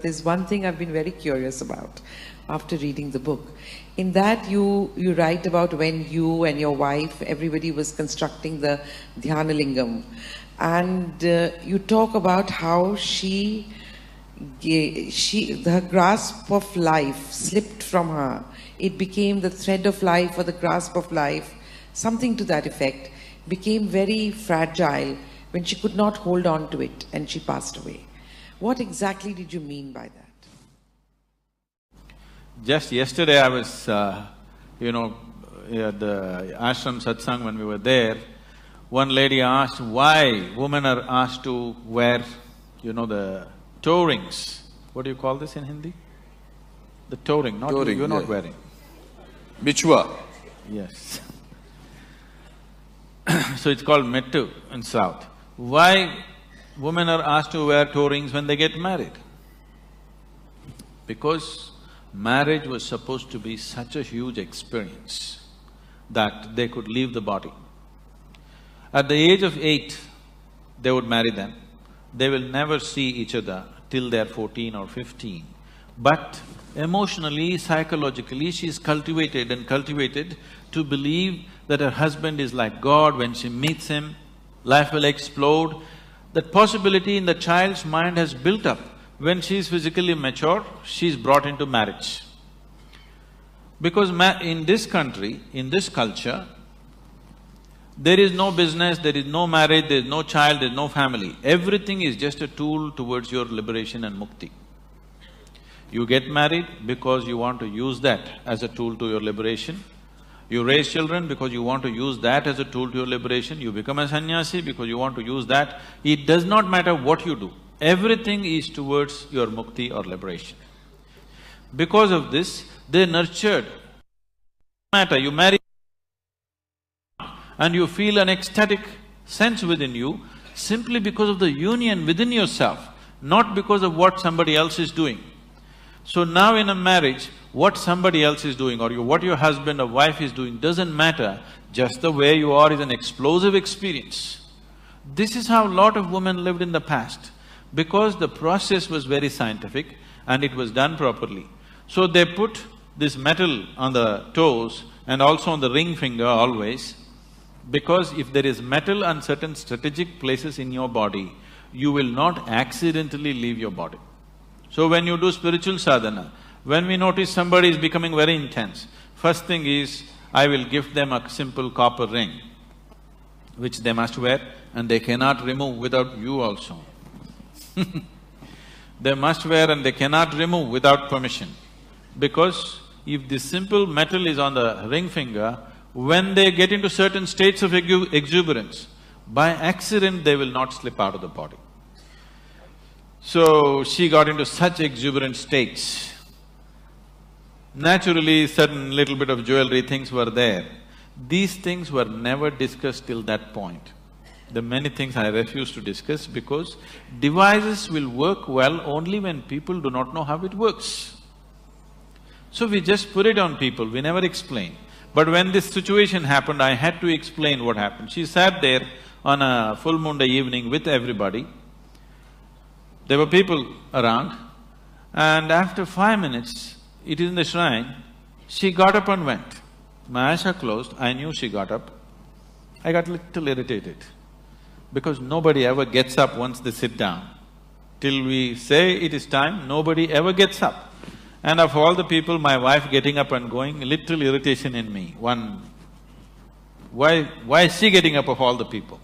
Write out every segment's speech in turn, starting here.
there's one thing I've been very curious about after reading the book. In that you write about when you and your wife, everybody was constructing the Dhyana Lingam, and you talk about how her grasp of life slipped from her. It became the thread of life or the grasp of life, something to that effect, became very fragile when she could not hold on to it and she passed away. What exactly did you mean by that? Just yesterday I was, at the ashram satsang when we were there, one lady asked why women are asked to wear, the toe rings. What do you call this in Hindi? The toe ring, not you, you're not wearing. Bichwa. Yes. So it's called mettu in South. Why women are asked to wear toe rings when they get married? Because marriage was supposed to be such a huge experience that they could leave the body. At the age of 8, they would marry them. They will never see each other till they're 14 or 15. But emotionally, psychologically, she's cultivated to believe that her husband is like God. When she meets him, life will explode. That possibility in the child's mind has built up. When she's physically mature, she's brought into marriage. Because in this country, in this culture, there is no business, there is no marriage, there is no child, there is no family. Everything is just a tool towards your liberation and mukti. You get married because you want to use that as a tool to your liberation. You raise children because you want to use that as a tool to your liberation. You become a sannyasi because you want to use that. It does not matter what you do. Everything is towards your mukti or liberation. Because of this, they nurtured. No matter, you marry and you feel an ecstatic sense within you simply because of the union within yourself, not because of what somebody else is doing. So now in a marriage, what somebody else is doing or what your husband or wife is doing doesn't matter, just the way you are is an explosive experience. This is how a lot of women lived in the past, because the process was very scientific and it was done properly. So they put this metal on the toes and also on the ring finger always, because if there is metal on certain strategic places in your body, you will not accidentally leave your body. So when you do spiritual sadhana, when we notice somebody is becoming very intense, first thing is, I will gift them a simple copper ring, which they must wear and they cannot remove without you also. They must wear and they cannot remove without permission. Because if this simple metal is on the ring finger, when they get into certain states of exuberance, by accident they will not slip out of the body. So she got into such exuberant states. Naturally, certain little bit of jewelry things were there. These things were never discussed till that point. There are many things I refuse to discuss because devices will work well only when people do not know how it works. So we just put it on people, we never explain. But when this situation happened, I had to explain what happened. She sat there on a full moon day evening with everybody. There were people around, and after 5 minutes, it is in the shrine, she got up and went. My eyes are closed, I knew she got up. I got little irritated, because nobody ever gets up once they sit down. Till we say it is time, nobody ever gets up. And of all the people, my wife getting up and going, little irritation in me. Why is she getting up of all the people?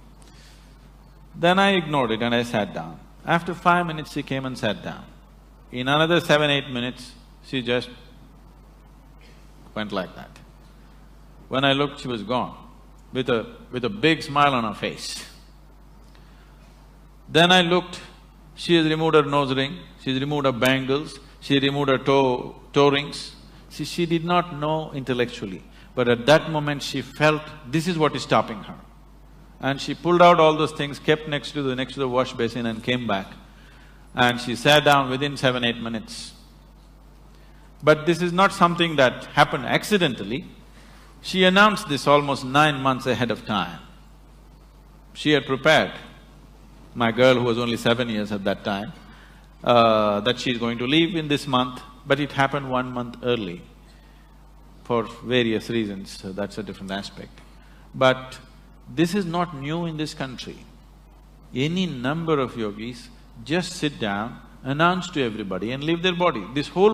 Then I ignored it and I sat down. After 5 minutes, she came and sat down. In another 7-8 minutes, she just went like that. When I looked, she was gone, with a big smile on her face. Then I looked, she has removed her nose ring, she's removed her bangles, she removed her toe rings. See, she did not know intellectually, but at that moment she felt this is what is stopping her. And she pulled out all those things, kept next to the wash basin and came back. And she sat down within 7-8 minutes. But this is not something that happened accidentally. She announced this almost 9 months ahead of time. She had prepared. My girl, who was only 7 years at that time, that she's going to leave in this month, but it happened 1 month early for various reasons, so that's a different aspect. But this is not new in this country. Any number of yogis just sit down, announce to everybody and leave their body. This whole